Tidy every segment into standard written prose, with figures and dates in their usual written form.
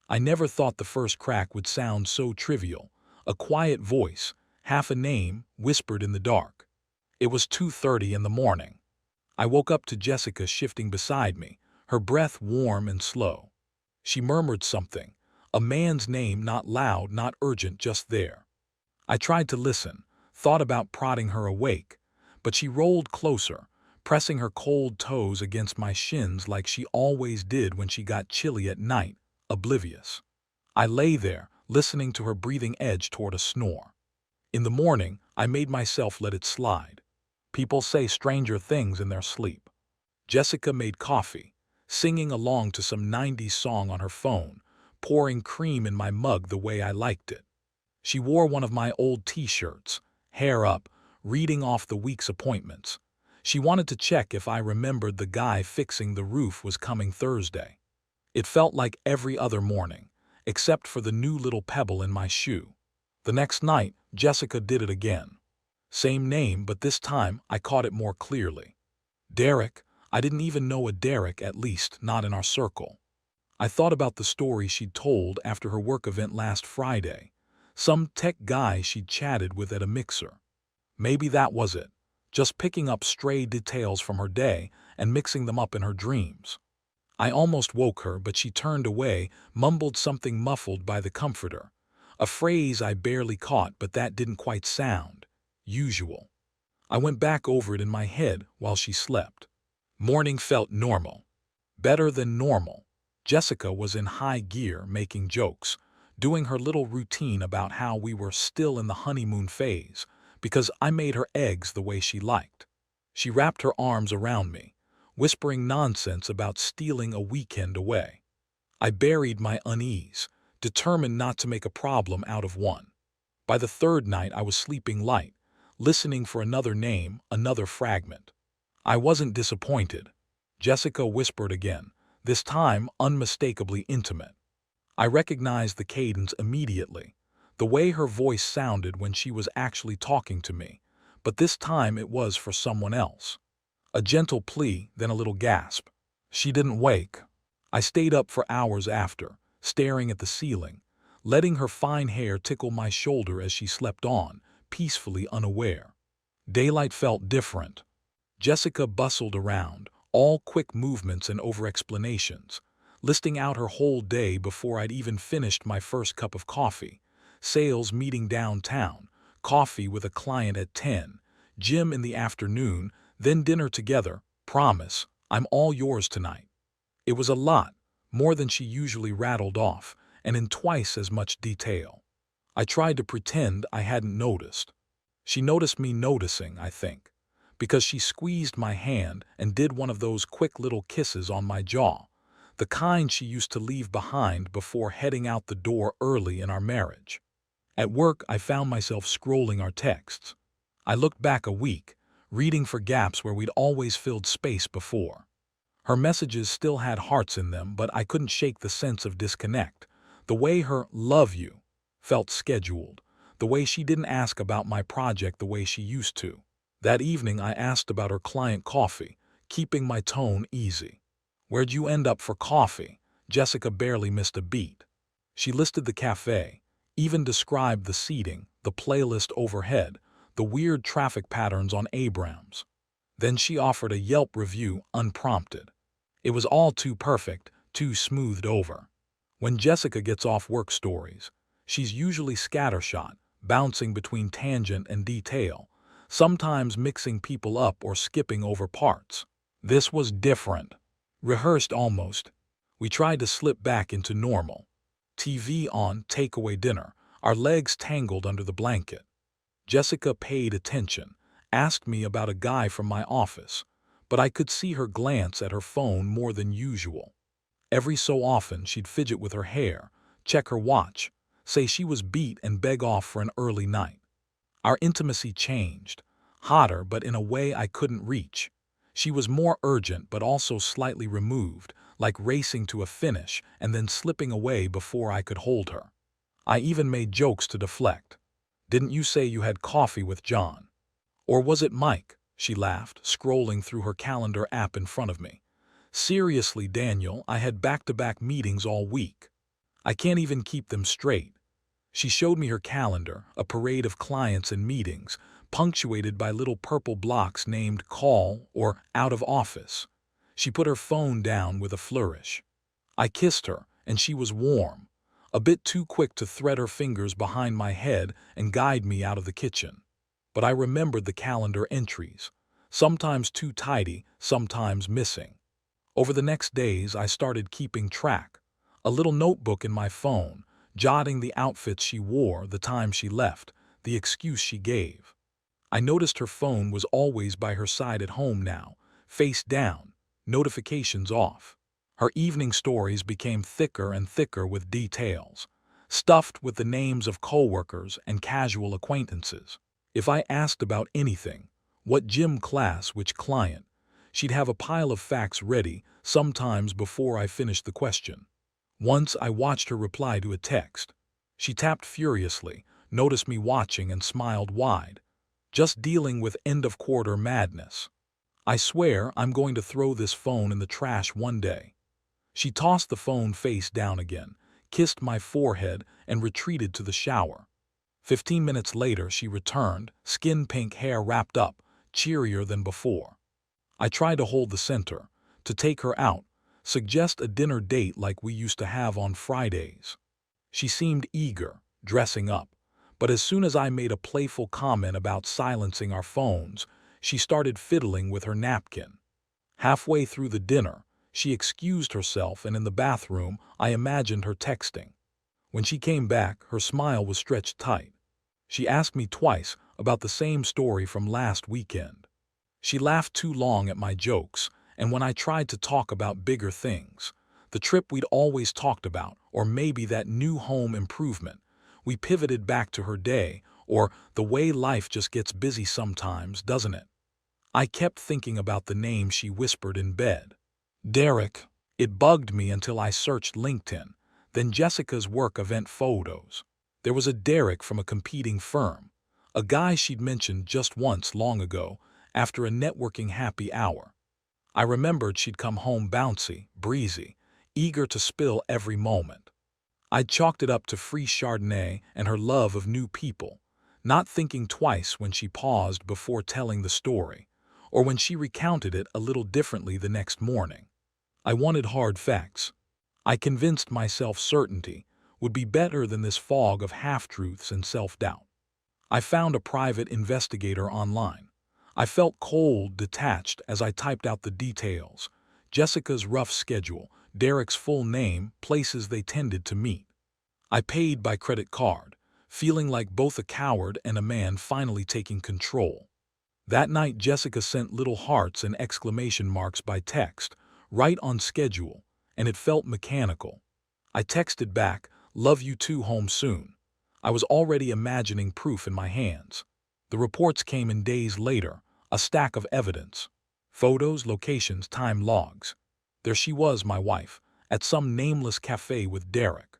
I never thought the first crack would sound so trivial. A quiet voice, half a name, whispered in the dark. It was 2:30 in the morning. I woke up to Jessica shifting beside me, her breath warm and slow. She murmured something, a man's name, not loud, not urgent, just there. I tried to listen, thought about prodding her awake, but she rolled closer, pressing her cold toes against my shins like she always did when she got chilly at night, oblivious. I lay there, listening to her breathing edge toward a snore. In the morning, I made myself let it slide. People say stranger things in their sleep. Jessica made coffee, singing along to some 90s song on her phone, pouring cream in my mug the way I liked it. She wore one of my old t-shirts, hair up, reading off the week's appointments. She wanted to check if I remembered the guy fixing the roof was coming Thursday. It felt like every other morning, except for the new little pebble in my shoe. The next night, Jessica did it again. Same name, but this time I caught it more clearly. Derek. I didn't even know a Derek, at least not in our circle. I thought about the story she'd told after her work event last Friday. Some tech guy she'd chatted with at a mixer. Maybe that was it, just picking up stray details from her day and mixing them up in her dreams. I almost woke her, but she turned away, mumbled something muffled by the comforter. A phrase I barely caught, but that didn't quite sound usual. I went back over it in my head while she slept. Morning felt normal. Better than normal. Jessica was in high gear, making jokes, doing her little routine about how we were still in the honeymoon phase, because I made her eggs the way she liked. She wrapped her arms around me, whispering nonsense about stealing a weekend away. I buried my unease, determined not to make a problem out of one. By the third night I was sleeping light, listening for another name, another fragment. I wasn't disappointed. Jessica whispered again, this time unmistakably intimate. I recognized the cadence immediately, the way her voice sounded when she was actually talking to me, but this time it was for someone else. A gentle plea, then a little gasp. She didn't wake. I stayed up for hours after, staring at the ceiling, letting her fine hair tickle my shoulder as she slept on, peacefully unaware. Daylight felt different. Jessica bustled around, all quick movements and over-explanations, listing out her whole day before I'd even finished my first cup of coffee. Sales meeting downtown, coffee with a client at 10, gym in the afternoon, then dinner together. Promise, I'm all yours tonight. It was a lot, more than she usually rattled off, and in twice as much detail. I tried to pretend I hadn't noticed. She noticed me noticing, I think, because she squeezed my hand and did one of those quick little kisses on my jaw, the kind she used to leave behind before heading out the door early in our marriage. At work, I found myself scrolling our texts. I looked back a week, reading for gaps where we'd always filled space before. Her messages still had hearts in them, but I couldn't shake the sense of disconnect. The way her "love you" felt scheduled, the way she didn't ask about my project the way she used to. That evening I asked about her client coffee, keeping my tone easy. Where'd you end up for coffee? Jessica barely missed a beat. She listed the cafe, even described the seating, the playlist overhead, the weird traffic patterns on Abrams. Then she offered a Yelp review unprompted. It was all too perfect, too smoothed over. When Jessica gets off work stories, she's usually scattershot, bouncing between tangent and detail, sometimes mixing people up or skipping over parts. This was different. Rehearsed almost. We tried to slip back into normal. TV on, takeaway dinner, our legs tangled under the blanket. Jessica paid attention, asked me about a guy from my office, but I could see her glance at her phone more than usual. Every so often she'd fidget with her hair, check her watch, say she was beat and beg off for an early night. Our intimacy changed, hotter but in a way I couldn't reach. She was more urgent but also slightly removed, like racing to a finish and then slipping away before I could hold her. I even made jokes to deflect. Didn't you say you had coffee with John? Or was it Mike? She laughed, scrolling through her calendar app in front of me. Seriously, Daniel, I had back-to-back meetings all week. I can't even keep them straight. She showed me her calendar, a parade of clients and meetings, punctuated by little purple blocks named call or out of office. She put her phone down with a flourish. I kissed her, and she was warm, a bit too quick to thread her fingers behind my head and guide me out of the kitchen. But I remembered the calendar entries, sometimes too tidy, sometimes missing. Over the next days, I started keeping track, a little notebook in my phone, jotting the outfits she wore, the time she left, the excuse she gave. I noticed her phone was always by her side at home now, face down, notifications off. Her evening stories became thicker and thicker with details, stuffed with the names of coworkers and casual acquaintances. If I asked about anything, what gym class, which client, she'd have a pile of facts ready, sometimes before I finished the question. Once I watched her reply to a text. She tapped furiously, noticed me watching, and smiled wide. Just dealing with end-of-quarter madness. I swear I'm going to throw this phone in the trash one day. She tossed the phone face down again, kissed my forehead, and retreated to the shower. 15 minutes later she returned, skin-pink hair wrapped up, cheerier than before. I tried to hold the center, to take her out, suggest a dinner date like we used to have on Fridays. She seemed eager, dressing up, but as soon as I made a playful comment about silencing our phones, she started fiddling with her napkin. Halfway through the dinner, she excused herself, and in the bathroom, I imagined her texting. When she came back, her smile was stretched tight. She asked me twice about the same story from last weekend. She laughed too long at my jokes, and when I tried to talk about bigger things, the trip we'd always talked about, or maybe that new home improvement, we pivoted back to her day, or the way life just gets busy sometimes, doesn't it? I kept thinking about the name she whispered in bed. Derek. It bugged me until I searched LinkedIn, then Jessica's work event photos. There was a Derek from a competing firm, a guy she'd mentioned just once long ago after a networking happy hour. I remembered she'd come home bouncy, breezy, eager to spill every moment. I'd chalked it up to free Chardonnay and her love of new people, not thinking twice when she paused before telling the story, or when she recounted it a little differently the next morning. I wanted hard facts. I convinced myself certainty would be better than this fog of half-truths and self-doubt. I found a private investigator online. I felt cold, detached as I typed out the details. Jessica's rough schedule, Derek's full name, places they tended to meet. I paid by credit card, feeling like both a coward and a man finally taking control. That night Jessica sent little hearts and exclamation marks by text, right on schedule, and it felt mechanical. I texted back, "Love you too, home soon." I was already imagining proof in my hands. The reports came in days later, a stack of evidence. Photos, locations, time logs. There she was, my wife, at some nameless cafe with Derek.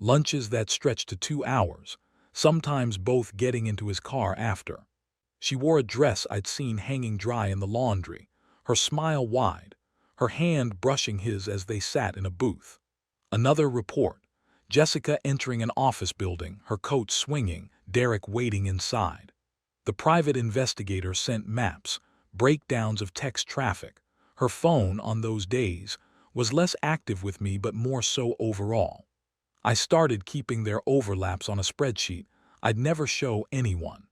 Lunches that stretched to 2 hours, sometimes both getting into his car after. She wore a dress I'd seen hanging dry in the laundry, her smile wide, her hand brushing his as they sat in a booth. Another report. Jessica entering an office building, her coat swinging, Derek waiting inside. The private investigator sent maps, breakdowns of text traffic. Her phone, on those days, was less active with me but more so overall. I started keeping their overlaps on a spreadsheet I'd never show anyone.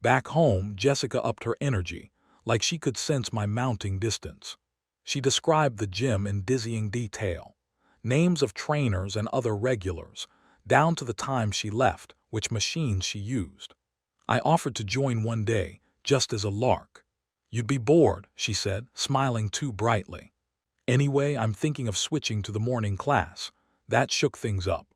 Back home, Jessica upped her energy, like she could sense my mounting distance. She described the gym in dizzying detail. Names of trainers and other regulars, down to the time she left, which machines she used. I offered to join one day, just as a lark. "You'd be bored," she said, smiling too brightly. "Anyway, I'm thinking of switching to the morning class." That shook things up.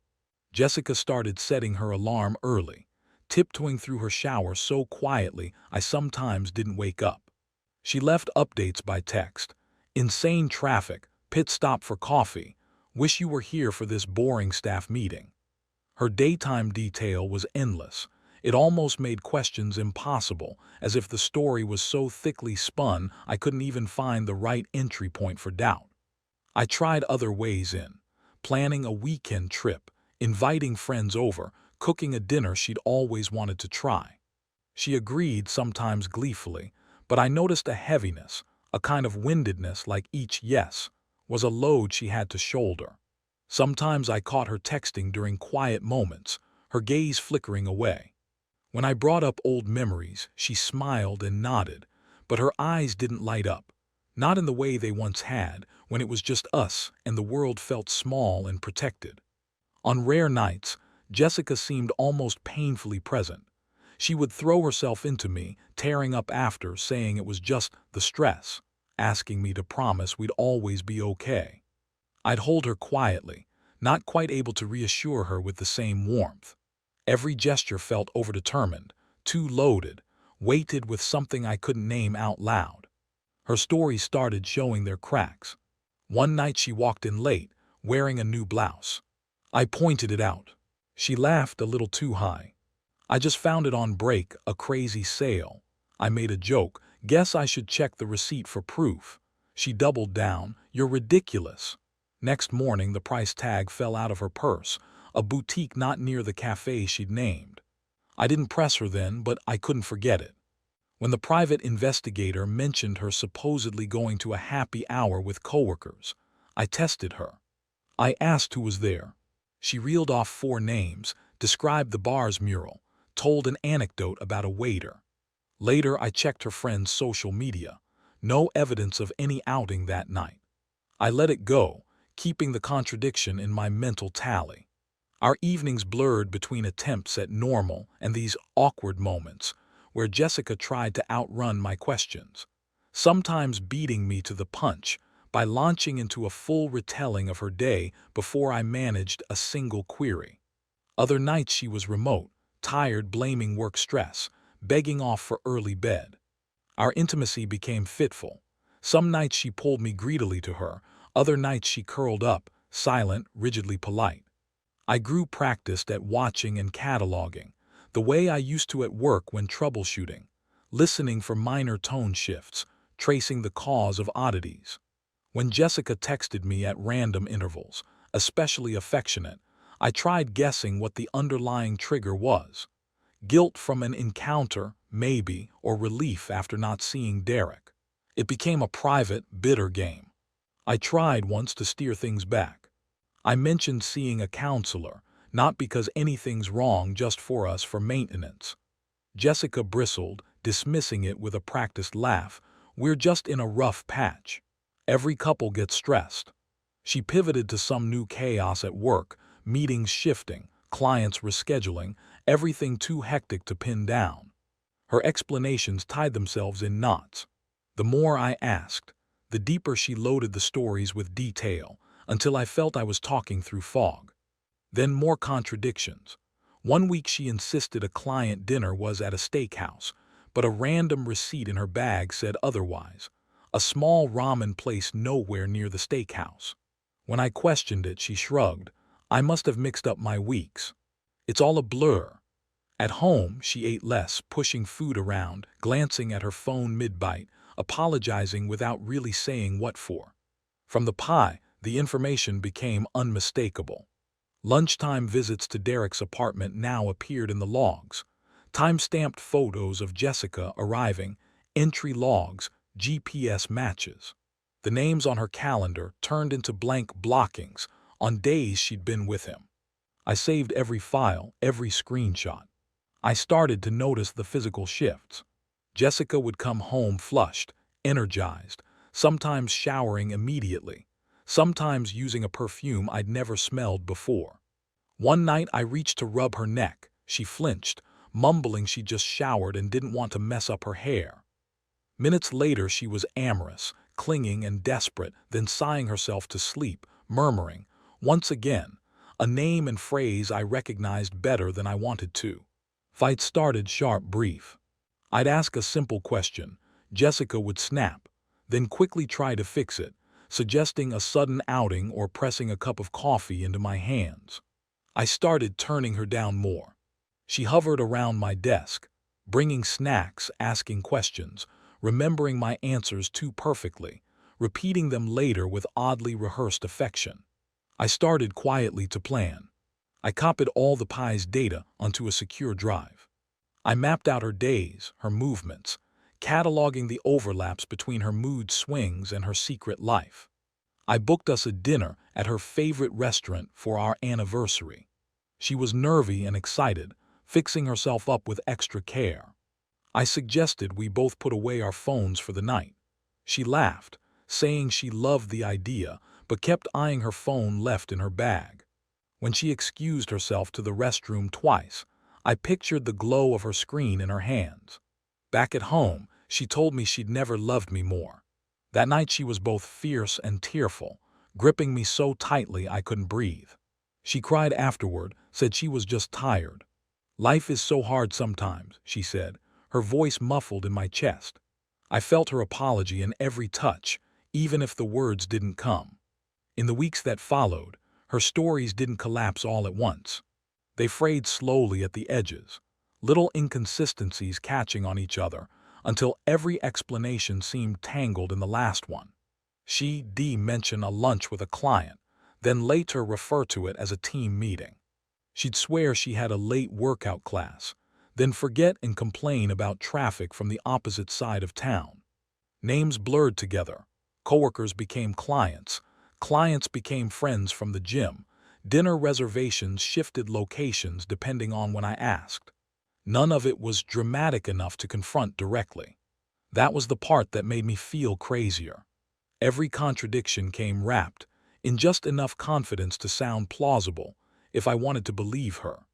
Jessica started setting her alarm early, tiptoeing through her shower so quietly I sometimes didn't wake up. She left updates by text. "Insane traffic, pit stop for coffee. Wish you were here for this boring staff meeting." Her daytime detail was endless. It almost made questions impossible, as if the story was so thickly spun I couldn't even find the right entry point for doubt. I tried other ways in, planning a weekend trip, inviting friends over, cooking a dinner she'd always wanted to try. She agreed, sometimes gleefully, but I noticed a heaviness, a kind of windedness, like each yes was a load she had to shoulder. Sometimes I caught her texting during quiet moments, her gaze flickering away. When I brought up old memories, she smiled and nodded, but her eyes didn't light up, not in the way they once had, when it was just us and the world felt small and protected. On rare nights, Jessica seemed almost painfully present. She would throw herself into me, tearing up after, saying it was just the stress, asking me to promise we'd always be okay. I'd hold her quietly, not quite able to reassure her with the same warmth. Every gesture felt overdetermined, too loaded, weighted with something I couldn't name out loud. Her stories started showing their cracks. One night she walked in late, wearing a new blouse. I pointed it out. She laughed a little too high. I just found it on break, a crazy sale. I made a joke, guess I should check the receipt for proof. She doubled down, you're ridiculous. Next morning the price tag fell out of her purse, a boutique not near the cafe she'd named. I didn't press her then, but I couldn't forget it. When the private investigator mentioned her supposedly going to a happy hour with coworkers, I tested her. I asked who was there. She reeled off 4 names, described the bar's mural, told an anecdote about a waiter. Later I checked her friend's social media. No evidence of any outing that night. I let it go, keeping the contradiction in my mental tally. Our evenings blurred between attempts at normal and these awkward moments, where Jessica tried to outrun my questions, sometimes beating me to the punch by launching into a full retelling of her day before I managed a single query. Other nights she was remote, tired, blaming work stress, begging off for early bed. Our intimacy became fitful. Some nights she pulled me greedily to her, other nights she curled up, silent, rigidly polite. I grew practiced at watching and cataloging, the way I used to at work when troubleshooting, listening for minor tone shifts, tracing the cause of oddities. When Jessica texted me at random intervals, especially affectionate, I tried guessing what the underlying trigger was. Guilt from an encounter, maybe, or relief after not seeing Derek. It became a private, bitter game. I tried once to steer things back. I mentioned seeing a counselor, not because anything's wrong, just for us for maintenance. Jessica bristled, dismissing it with a practiced laugh. We're just in a rough patch. Every couple gets stressed. She pivoted to some new chaos at work, meetings shifting, clients rescheduling, everything too hectic to pin down. Her explanations tied themselves in knots. The more I asked, the deeper she loaded the stories with detail, until I felt I was talking through fog. Then more contradictions. One week she insisted a client dinner was at a steakhouse, but a random receipt in her bag said otherwise. A small ramen place nowhere near the steakhouse. When I questioned it, she shrugged. I must have mixed up my weeks. It's all a blur. At home, she ate less, pushing food around, glancing at her phone mid-bite, apologizing without really saying what for. From the pie, the information became unmistakable. Lunchtime visits to Derek's apartment now appeared in the logs. Time-stamped photos of Jessica arriving, entry logs, GPS matches. The names on her calendar turned into blank blockings on days she'd been with him. I saved every file, every screenshot. I started to notice the physical shifts. Jessica would come home flushed, energized, sometimes showering immediately, sometimes using a perfume I'd never smelled before. One night I reached to rub her neck. She flinched, mumbling she just showered and didn't want to mess up her hair. Minutes later she was amorous, clinging and desperate, then sighing herself to sleep, murmuring, once again, a name and phrase I recognized better than I wanted to. Fight started sharp, brief. I'd ask a simple question. Jessica would snap, then quickly try to fix it, suggesting a sudden outing or pressing a cup of coffee into my hands. I started turning her down more. She hovered around my desk, bringing snacks, asking questions, remembering my answers too perfectly, repeating them later with oddly rehearsed affection. I started quietly to plan. I copied all the pie's data onto a secure drive. I mapped out her days, her movements, cataloging the overlaps between her mood swings and her secret life. I booked us a dinner at her favorite restaurant for our anniversary. She was nervy and excited, fixing herself up with extra care. I suggested we both put away our phones for the night. She laughed, saying she loved the idea, but kept eyeing her phone left in her bag. When she excused herself to the restroom twice, I pictured the glow of her screen in her hands. Back at home, she told me she'd never loved me more. That night she was both fierce and tearful, gripping me so tightly I couldn't breathe. She cried afterward, said she was just tired. "Life is so hard sometimes," she said, her voice muffled in my chest. I felt her apology in every touch, even if the words didn't come. In the weeks that followed, her stories didn't collapse all at once. They frayed slowly at the edges, little inconsistencies catching on each other, until every explanation seemed tangled in the last one. She'd mention a lunch with a client, then later refer to it as a team meeting. She'd swear she had a late workout class, then forget and complain about traffic from the opposite side of town. Names blurred together. Coworkers became clients. Clients became friends from the gym. Dinner reservations shifted locations depending on when I asked. None of it was dramatic enough to confront directly. That was the part that made me feel crazier. Every contradiction came wrapped in just enough confidence to sound plausible if I wanted to believe her.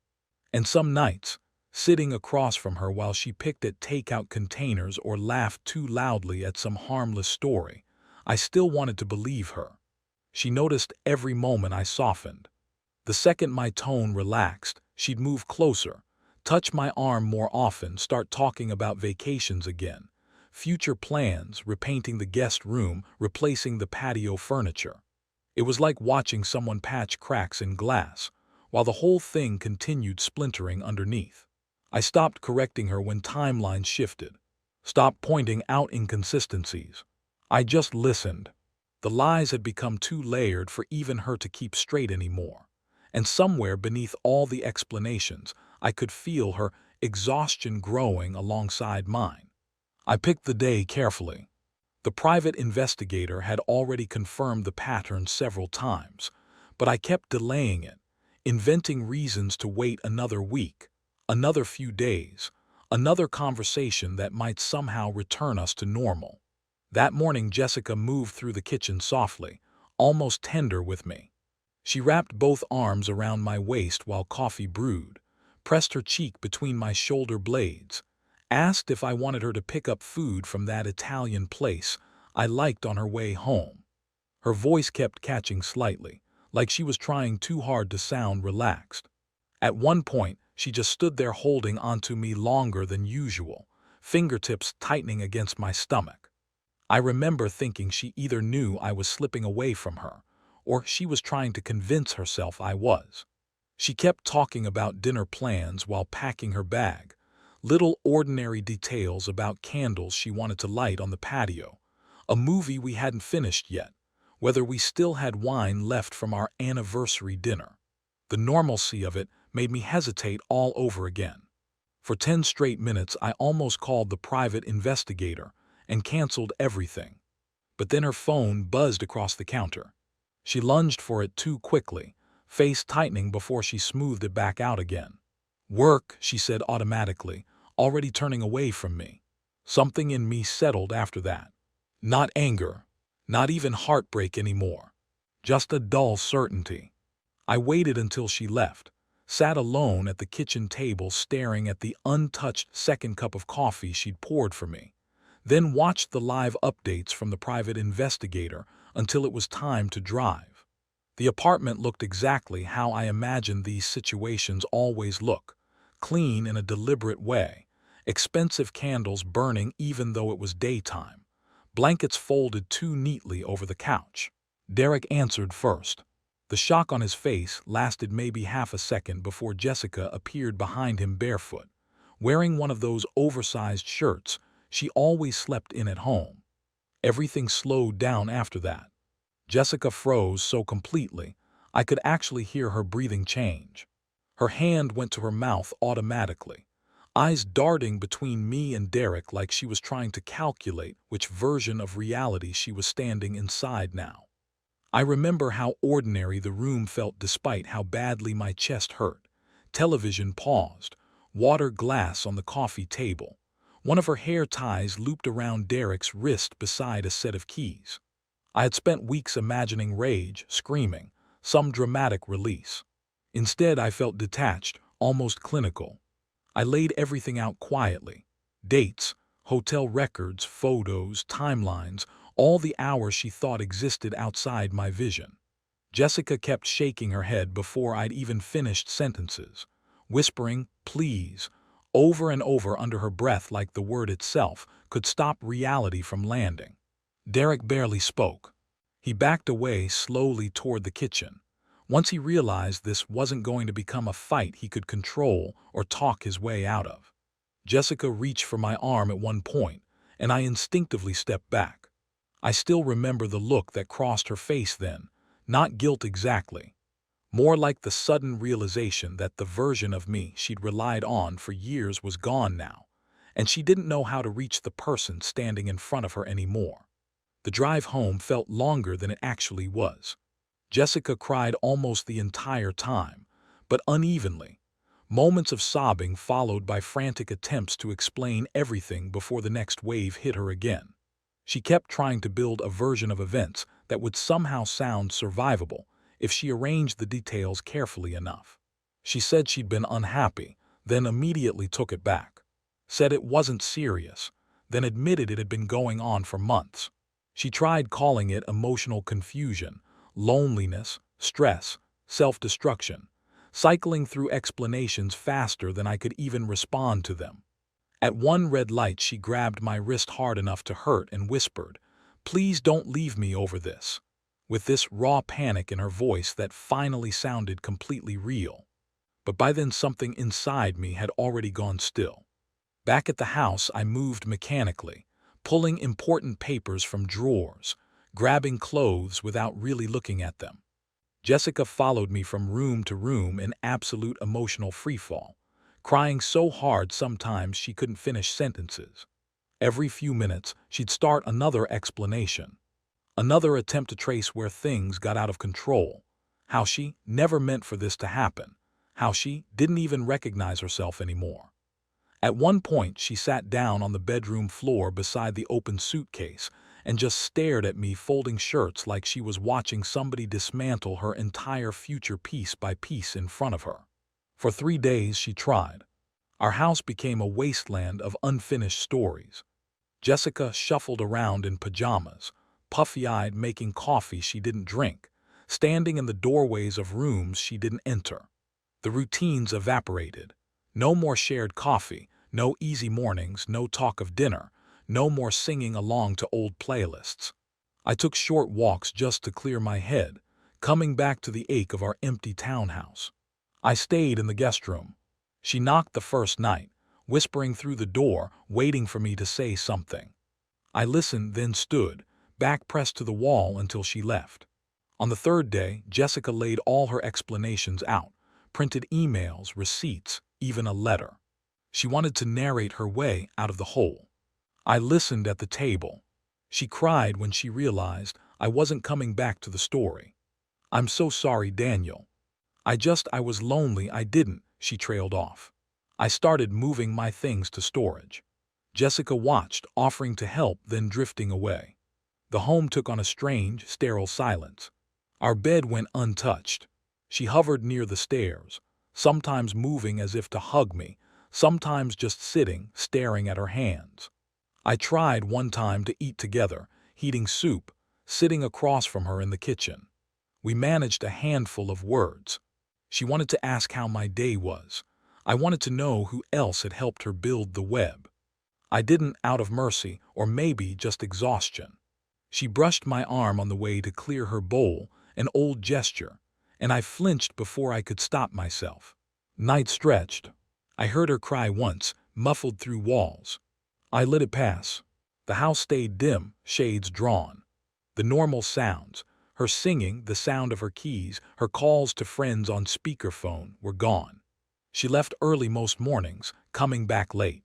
And some nights, sitting across from her while she picked at takeout containers or laughed too loudly at some harmless story, I still wanted to believe her. She noticed every moment I softened. The second my tone relaxed, she'd move closer, touch my arm more often, start talking about vacations again, future plans, repainting the guest room, replacing the patio furniture. It was like watching someone patch cracks in glass, while the whole thing continued splintering underneath. I stopped correcting her when timelines shifted, stopped pointing out inconsistencies. I just listened. The lies had become too layered for even her to keep straight anymore. And somewhere beneath all the explanations, I could feel her exhaustion growing alongside mine. I picked the day carefully. The private investigator had already confirmed the pattern several times, but I kept delaying it, inventing reasons to wait another week, another few days, another conversation that might somehow return us to normal. That morning Jessica moved through the kitchen softly, almost tender with me. She wrapped both arms around my waist while coffee brewed, pressed her cheek between my shoulder blades, asked if I wanted her to pick up food from that Italian place I liked on her way home. Her voice kept catching slightly, like she was trying too hard to sound relaxed. At one point, she just stood there holding onto me longer than usual, fingertips tightening against my stomach. I remember thinking she either knew I was slipping away from her, or she was trying to convince herself I was. She kept talking about dinner plans while packing her bag, little ordinary details about candles she wanted to light on the patio, a movie we hadn't finished yet, whether we still had wine left from our anniversary dinner. The normalcy of it made me hesitate all over again. For 10 straight minutes I almost called the private investigator and canceled everything. But then her phone buzzed across the counter. She lunged for it too quickly, face tightening before she smoothed it back out again. "Work," she said automatically, already turning away from me. Something in me settled after that. Not anger, not even heartbreak anymore. Just a dull certainty. I waited until she left, sat alone at the kitchen table staring at the untouched second cup of coffee she'd poured for me, then watched the live updates from the private investigator until it was time to drive. The apartment looked exactly how I imagined these situations always look, clean in a deliberate way, expensive candles burning even though it was daytime, blankets folded too neatly over the couch. Derek answered first. The shock on his face lasted maybe half a second before Jessica appeared behind him barefoot, wearing one of those oversized shirts she always slept in at home. Everything slowed down after that. Jessica froze so completely, I could actually hear her breathing change. Her hand went to her mouth automatically, eyes darting between me and Derek like she was trying to calculate which version of reality she was standing inside now. I remember how ordinary the room felt despite how badly my chest hurt. Television paused, water glass on the coffee table. One of her hair ties looped around Derek's wrist beside a set of keys. I had spent weeks imagining rage, screaming, some dramatic release. Instead, I felt detached, almost clinical. I laid everything out quietly. Dates, hotel records, photos, timelines, all the hours she thought existed outside my vision. Jessica kept shaking her head before I'd even finished sentences, whispering, "Please," over and over under her breath like the word itself could stop reality from landing. Derek barely spoke. He backed away slowly toward the kitchen. Once he realized this wasn't going to become a fight he could control or talk his way out of. Jessica reached for my arm at one point, and I instinctively stepped back. I still remember the look that crossed her face then, not guilt exactly, more like the sudden realization that the version of me she'd relied on for years was gone now, and she didn't know how to reach the person standing in front of her anymore. The drive home felt longer than it actually was. Jessica cried almost the entire time, but unevenly. Moments of sobbing followed by frantic attempts to explain everything before the next wave hit her again. She kept trying to build a version of events that would somehow sound survivable if she arranged the details carefully enough. She said she'd been unhappy, then immediately took it back. Said it wasn't serious, then admitted it had been going on for months. She tried calling it emotional confusion, loneliness, stress, self-destruction, cycling through explanations faster than I could even respond to them. At one red light, she grabbed my wrist hard enough to hurt and whispered, "Please don't leave me over this," with this raw panic in her voice that finally sounded completely real. But by then something inside me had already gone still. Back at the house, I moved mechanically, pulling important papers from drawers, grabbing clothes without really looking at them. Jessica followed me from room to room in absolute emotional freefall, crying so hard sometimes she couldn't finish sentences. Every few minutes, she'd start another explanation, another attempt to trace where things got out of control, how she never meant for this to happen, how she didn't even recognize herself anymore. At one point, she sat down on the bedroom floor beside the open suitcase and just stared at me folding shirts like she was watching somebody dismantle her entire future piece by piece in front of her. For 3 days, she tried. Our house became a wasteland of unfinished stories. Jessica shuffled around in pajamas, puffy-eyed, making coffee she didn't drink, standing in the doorways of rooms she didn't enter. The routines evaporated. No more shared coffee, no easy mornings, no talk of dinner, no more singing along to old playlists. I took short walks just to clear my head, coming back to the ache of our empty townhouse. I stayed in the guest room. She knocked the first night, whispering through the door, waiting for me to say something. I listened, then stood, back pressed to the wall until she left. On the third day, Jessica laid all her explanations out, printed emails, receipts, even a letter. She wanted to narrate her way out of the hole. I listened at the table. She cried when she realized I wasn't coming back to the story. "I'm so sorry, Daniel. I was lonely, I didn't," she trailed off. I started moving my things to storage. Jessica watched, offering to help, then drifting away. The home took on a strange, sterile silence. Our bed went untouched. She hovered near the stairs, sometimes moving as if to hug me, sometimes just sitting, staring at her hands. I tried one time to eat together, heating soup, sitting across from her in the kitchen. We managed a handful of words. She wanted to ask how my day was. I wanted to know who else had helped her build the web. I didn't, out of mercy, or maybe just exhaustion. She brushed my arm on the way to clear her bowl, an old gesture, and I flinched before I could stop myself. Night stretched. I heard her cry once, muffled through walls. I let it pass. The house stayed dim, shades drawn. The normal sounds, her singing, the sound of her keys, her calls to friends on speakerphone, were gone. She left early most mornings, coming back late.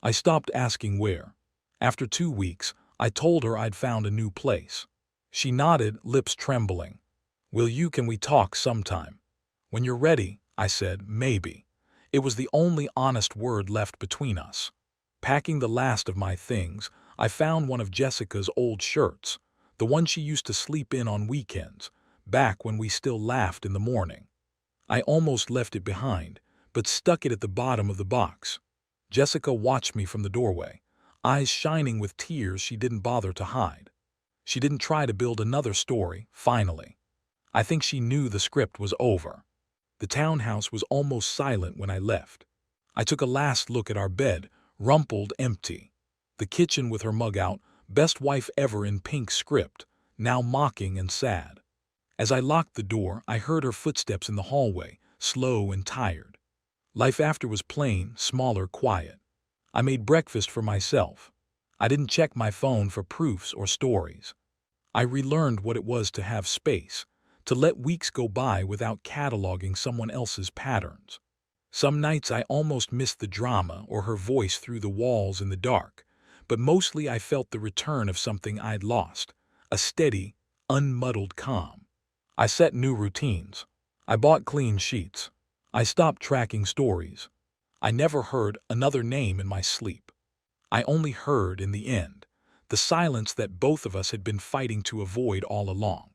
I stopped asking where. After 2 weeks, I told her I'd found a new place. She nodded, lips trembling. Can we talk sometime? When you're ready, I said, maybe. It was the only honest word left between us. Packing the last of my things, I found one of Jessica's old shirts, the one she used to sleep in on weekends, back when we still laughed in the morning. I almost left it behind, but stuck it at the bottom of the box. Jessica watched me from the doorway, eyes shining with tears she didn't bother to hide. She didn't try to build another story, finally. I think she knew the script was over. The townhouse was almost silent when I left. I took a last look at our bed, rumpled, empty. The kitchen with her mug out, best wife ever in pink script, now mocking and sad. As I locked the door, I heard her footsteps in the hallway, slow and tired. Life after was plain, smaller, quiet. I made breakfast for myself. I didn't check my phone for proofs or stories. I relearned what it was to have space, to let weeks go by without cataloging someone else's patterns. Some nights I almost missed the drama or her voice through the walls in the dark, but mostly I felt the return of something I'd lost, a steady, unmuddled calm. I set new routines. I bought clean sheets. I stopped tracking stories. I never heard another name in my sleep. I only heard, in the end, the silence that both of us had been fighting to avoid all along.